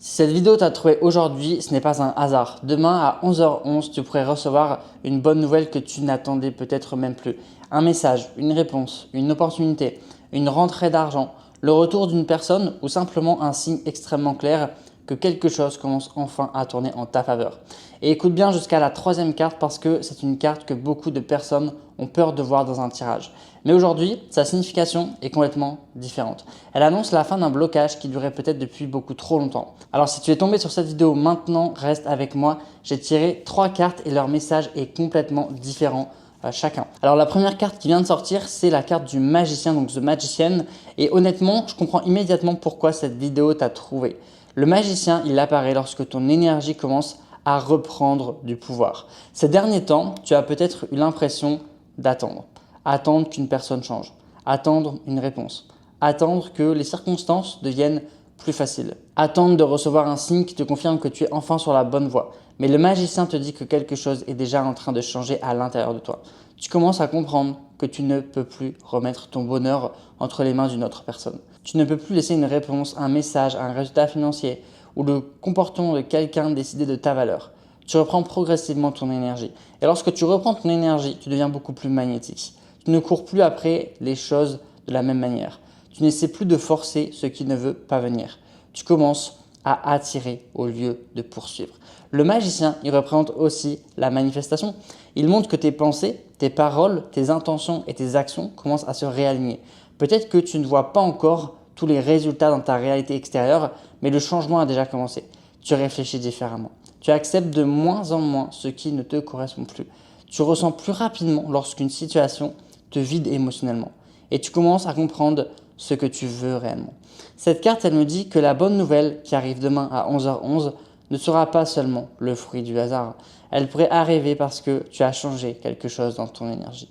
Si cette vidéo t'a trouvé aujourd'hui, ce n'est pas un hasard. Demain à 11h11, tu pourrais recevoir une bonne nouvelle que tu n'attendais peut-être même plus. Un message, une réponse, une opportunité, une rentrée d'argent, le retour d'une personne ou simplement un signe extrêmement clair que quelque chose commence enfin à tourner en ta faveur. Et écoute bien jusqu'à la troisième carte parce que c'est une carte que beaucoup de personnes ont peur de voir dans un tirage. Mais aujourd'hui, sa signification est complètement différente. Elle annonce la fin d'un blocage qui durait peut-être depuis beaucoup trop longtemps. Alors si tu es tombé sur cette vidéo maintenant, reste avec moi. J'ai tiré 3 cartes et leur message est complètement différent chacun. Alors la première carte qui vient de sortir, c'est la carte du magicien, donc The Magician. Et honnêtement, je comprends immédiatement pourquoi cette vidéo t'a trouvé. Le magicien, il apparaît lorsque ton énergie commence à reprendre du pouvoir. Ces derniers temps, tu as peut-être eu l'impression d'attendre. Attendre qu'une personne change. Attendre une réponse. Attendre que les circonstances deviennent plus faciles. Attendre de recevoir un signe qui te confirme que tu es enfin sur la bonne voie. Mais le magicien te dit que quelque chose est déjà en train de changer à l'intérieur de toi. Tu commences à comprendre que tu ne peux plus remettre ton bonheur entre les mains d'une autre personne. Tu ne peux plus laisser une réponse, un message, un résultat financier ou le comportement de quelqu'un décider de ta valeur. Tu reprends progressivement ton énergie. Et lorsque tu reprends ton énergie, tu deviens beaucoup plus magnétique. Tu ne cours plus après les choses de la même manière. Tu n'essaies plus de forcer ce qui ne veut pas venir. Tu commences à attirer au lieu de poursuivre. Le magicien, il représente aussi la manifestation. Il montre que tes pensées, tes paroles, tes intentions et tes actions commencent à se réaligner. Peut-être que tu ne vois pas encore tous les résultats dans ta réalité extérieure, mais le changement a déjà commencé. Tu réfléchis différemment. Tu acceptes de moins en moins ce qui ne te correspond plus. Tu ressens plus rapidement lorsqu'une situation te vide émotionnellement. Et tu commences à comprendre ce que tu veux réellement. Cette carte, elle me dit que la bonne nouvelle qui arrive demain à 11h11 ne sera pas seulement le fruit du hasard. Elle pourrait arriver parce que tu as changé quelque chose dans ton énergie.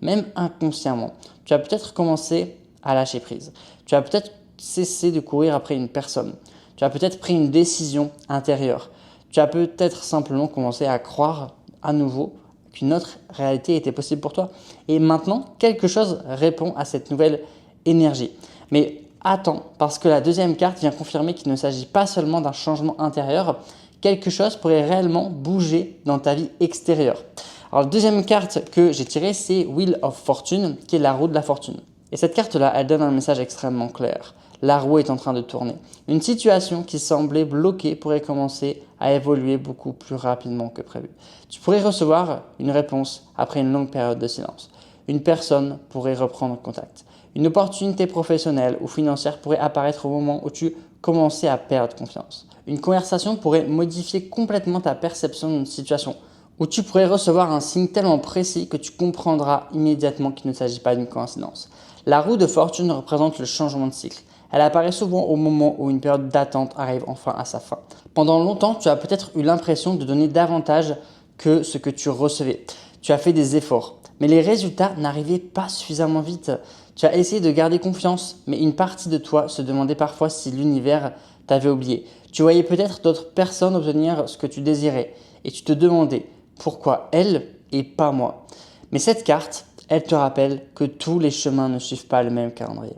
Même inconsciemment, tu as peut-être commencé à lâcher prise. Tu as peut-être cessé de courir après une personne. Tu as peut-être pris une décision intérieure. Tu as peut-être simplement commencé à croire à nouveau qu'une autre réalité était possible pour toi. Et maintenant, quelque chose répond à cette nouvelle énergie. Mais attends, parce que la deuxième carte vient confirmer qu'il ne s'agit pas seulement d'un changement intérieur. Quelque chose pourrait réellement bouger dans ta vie extérieure. Alors, la deuxième carte que j'ai tirée, c'est Wheel of Fortune, qui est la roue de la fortune. Et cette carte-là, elle donne un message extrêmement clair. La roue est en train de tourner. Une situation qui semblait bloquée pourrait commencer à évoluer beaucoup plus rapidement que prévu. Tu pourrais recevoir une réponse après une longue période de silence. Une personne pourrait reprendre contact. Une opportunité professionnelle ou financière pourrait apparaître au moment où tu commençais à perdre confiance. Une conversation pourrait modifier complètement ta perception d'une situation, où tu pourrais recevoir un signe tellement précis que tu comprendras immédiatement qu'il ne s'agit pas d'une coïncidence. La roue de fortune représente le changement de cycle. Elle apparaît souvent au moment où une période d'attente arrive enfin à sa fin. Pendant longtemps, tu as peut-être eu l'impression de donner davantage que ce que tu recevais. Tu as fait des efforts, mais les résultats n'arrivaient pas suffisamment vite. Tu as essayé de garder confiance, mais une partie de toi se demandait parfois si l'univers t'avait oublié. Tu voyais peut-être d'autres personnes obtenir ce que tu désirais et tu te demandais pourquoi elle et pas moi. Mais cette carte, elle te rappelle que tous les chemins ne suivent pas le même calendrier.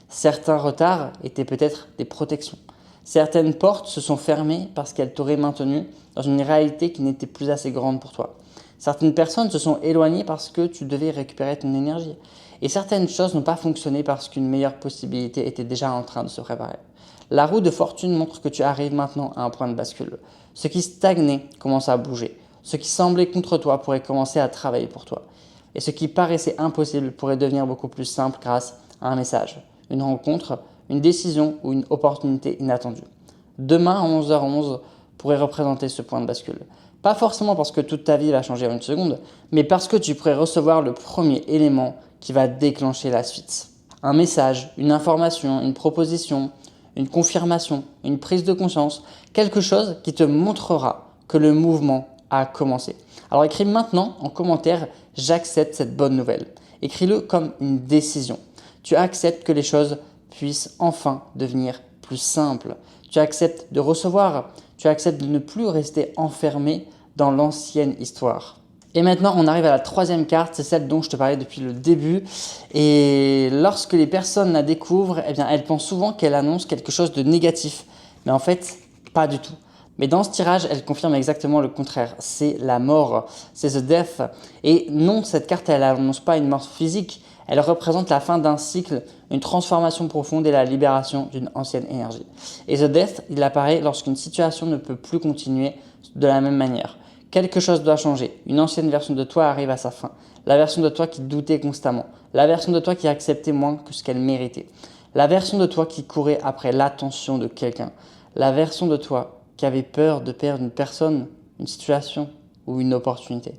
Certains retards étaient peut-être des protections. Certaines portes se sont fermées parce qu'elles t'auraient maintenu dans une réalité qui n'était plus assez grande pour toi. Certaines personnes se sont éloignées parce que tu devais récupérer ton énergie. Et certaines choses n'ont pas fonctionné parce qu'une meilleure possibilité était déjà en train de se préparer. La roue de fortune montre que tu arrives maintenant à un point de bascule. Ce qui stagnait commence à bouger. Ce qui semblait contre toi pourrait commencer à travailler pour toi. Et ce qui paraissait impossible pourrait devenir beaucoup plus simple grâce à un message, une rencontre, une décision ou une opportunité inattendue. Demain à 11h11 pourrait représenter ce point de bascule. Pas forcément parce que toute ta vie va changer en une seconde, mais parce que tu pourrais recevoir le premier élément qui va déclencher la suite. Un message, une information, une proposition, une confirmation, une prise de conscience, quelque chose qui te montrera que le mouvement a commencé. Alors écris maintenant en commentaire « J'accepte cette bonne nouvelle ». Écris-le comme une décision. Tu acceptes que les choses puissent enfin devenir plus simples. Tu acceptes de recevoir. Tu acceptes de ne plus rester enfermé dans l'ancienne histoire. Et maintenant, on arrive à la troisième carte, c'est celle dont je te parlais depuis le début. Et lorsque les personnes la découvrent, eh bien, elles pensent souvent qu'elle annonce quelque chose de négatif. Mais en fait, Pas du tout. Mais dans ce tirage, elle confirme exactement le contraire. C'est la mort, c'est The Death. Et non, cette carte, elle n'annonce pas une mort physique. Elle représente la fin d'un cycle, une transformation profonde et la libération d'une ancienne énergie. Et The Death, il apparaît lorsqu'une situation ne peut plus continuer de la même manière. Quelque chose doit changer. Une ancienne version de toi arrive à sa fin. La version de toi qui doutait constamment. La version de toi qui acceptait moins que ce qu'elle méritait. La version de toi qui courait après l'attention de quelqu'un. La version de toi qui avait peur de perdre une personne, une situation ou une opportunité.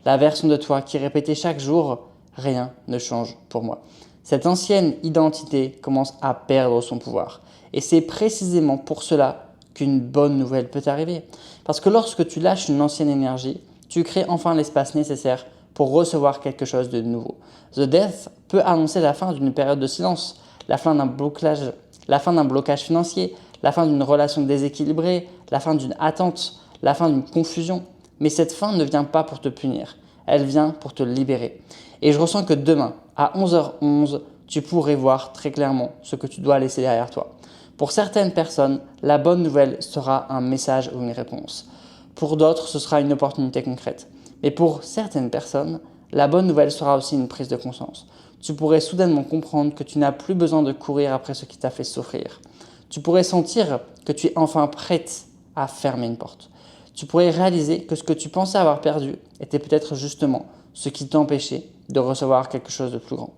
La version de toi qui répétait chaque jour « rien ne change pour moi ». Cette ancienne identité commence à perdre son pouvoir. Et c'est précisément pour cela qu'une bonne nouvelle peut arriver. Parce que lorsque tu lâches une ancienne énergie, tu crées enfin l'espace nécessaire pour recevoir quelque chose de nouveau. The Death peut annoncer la fin d'une période de silence, la fin d'un blocage financier, la fin d'une relation déséquilibrée, la fin d'une attente, la fin d'une confusion. Mais cette fin ne vient pas pour te punir, elle vient pour te libérer. Et je ressens que demain, à 11h11, tu pourrais voir très clairement ce que tu dois laisser derrière toi. Pour certaines personnes, la bonne nouvelle sera un message ou une réponse. Pour d'autres, ce sera une opportunité concrète. Mais pour certaines personnes, la bonne nouvelle sera aussi une prise de conscience. Tu pourrais soudainement comprendre que tu n'as plus besoin de courir après ce qui t'a fait souffrir. Tu pourrais sentir que tu es enfin prête à fermer une porte. Tu pourrais réaliser que ce que tu pensais avoir perdu était peut-être justement ce qui t'empêchait de recevoir quelque chose de plus grand.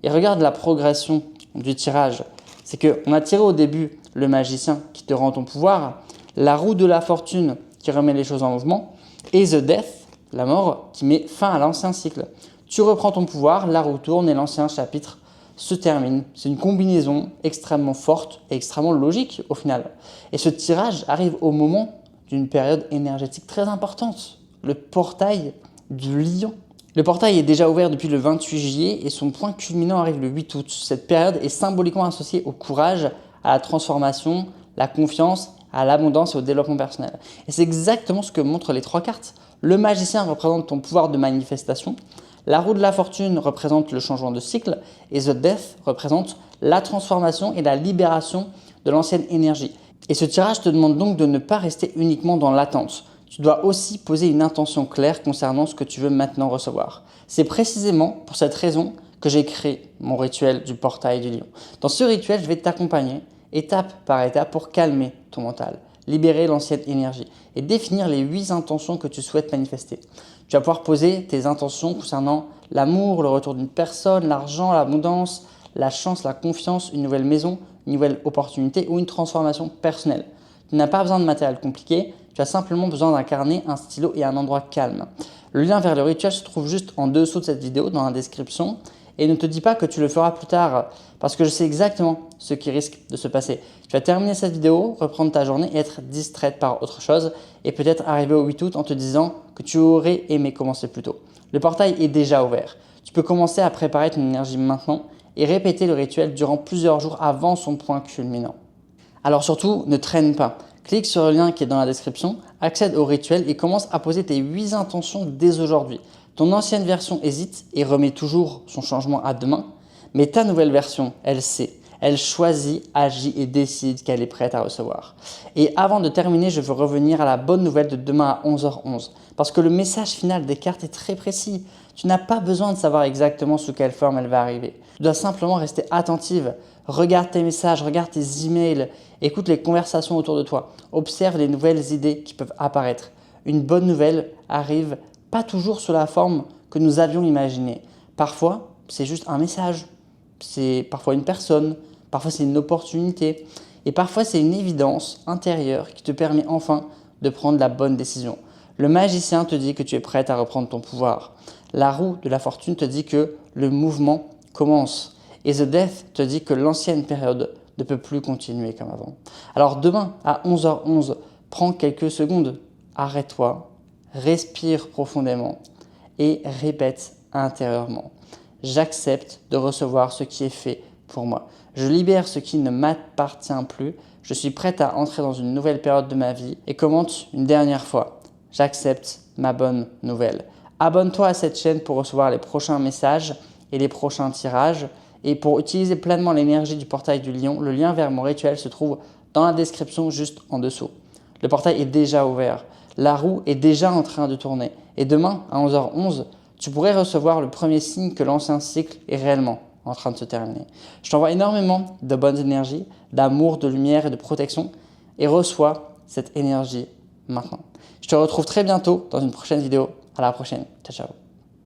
Et regarde la progression du tirage. C'est qu'on a tiré au début le magicien qui te rend ton pouvoir, la roue de la fortune qui remet les choses en mouvement et The Death, la mort, qui met fin à l'ancien cycle. Tu reprends ton pouvoir, la roue tourne et l'ancien chapitre se termine. C'est une combinaison extrêmement forte et extrêmement logique au final. Et ce tirage arrive au moment d'une période énergétique très importante, le portail du lion. Le portail est déjà ouvert depuis le 28 juillet et son point culminant arrive le 8 août. Cette période est symboliquement associée au courage, à la transformation, la confiance, à l'abondance et au développement personnel. Et c'est exactement ce que montrent les trois cartes. Le magicien représente ton pouvoir de manifestation, la roue de la fortune représente le changement de cycle et The Death représente la transformation et la libération de l'ancienne énergie. Et ce tirage te demande donc de ne pas rester uniquement dans l'attente. Tu dois aussi poser une intention claire concernant ce que tu veux maintenant recevoir. C'est précisément pour cette raison que j'ai créé mon rituel du portail du lion. Dans ce rituel, je vais t'accompagner étape par étape pour calmer ton mental, libérer l'ancienne énergie et définir les 8 intentions que tu souhaites manifester. Tu vas pouvoir poser tes intentions concernant l'amour, le retour d'une personne, l'argent, l'abondance, la chance, la confiance, une nouvelle maison, une nouvelle opportunité ou une transformation personnelle. Tu n'as pas besoin de matériel compliqué, tu as simplement besoin d'un carnet, un stylo et un endroit calme. Le lien vers le rituel se trouve juste en dessous de cette vidéo dans la description. Et ne te dis pas que tu le feras plus tard parce que je sais exactement ce qui risque de se passer. Tu vas terminer cette vidéo, reprendre ta journée et être distraite par autre chose et peut-être arriver au 8 août en te disant que tu aurais aimé commencer plus tôt. Le portail est déjà ouvert. Tu peux commencer à préparer ton énergie maintenant et répéter le rituel durant plusieurs jours avant son point culminant. Alors surtout, ne traîne pas. Clique sur le lien qui est dans la description, accède au rituel et commence à poser tes 8 intentions dès aujourd'hui. Ton ancienne version hésite et remet toujours son changement à demain, mais ta nouvelle version, elle sait, elle choisit, agit et décide qu'elle est prête à recevoir. Et avant de terminer, je veux revenir à la bonne nouvelle de demain à 11h11, parce que le message final des cartes est très précis. Tu n'as pas besoin de savoir exactement sous quelle forme elle va arriver. Tu dois simplement rester attentive. Regarde tes messages, regarde tes emails, écoute les conversations autour de toi, observe les nouvelles idées qui peuvent apparaître. Une bonne nouvelle arrive pas toujours sous la forme que nous avions imaginée. Parfois, c'est juste un message, c'est parfois une personne, parfois c'est une opportunité et parfois c'est une évidence intérieure qui te permet enfin de prendre la bonne décision. Le magicien te dit que tu es prête à reprendre ton pouvoir. La roue de la fortune te dit que le mouvement commence. Et The Death te dit que l'ancienne période ne peut plus continuer comme avant. Alors demain à 11h11, prends quelques secondes, arrête-toi, respire profondément et répète intérieurement. J'accepte de recevoir ce qui est fait pour moi. Je libère ce qui ne m'appartient plus. Je suis prête à entrer dans une nouvelle période de ma vie et commente une dernière fois. J'accepte ma bonne nouvelle. Abonne-toi à cette chaîne pour recevoir les prochains messages et les prochains tirages. Et pour utiliser pleinement l'énergie du portail du lion, le lien vers mon rituel se trouve dans la description juste en dessous. Le portail est déjà ouvert. La roue est déjà en train de tourner. Et demain, à 11h11, tu pourrais recevoir le premier signe que l'ancien cycle est réellement en train de se terminer. Je t'envoie énormément de bonnes énergies, d'amour, de lumière et de protection et reçois cette énergie maintenant. Je te retrouve très bientôt dans une prochaine vidéo. À la prochaine. Ciao, ciao.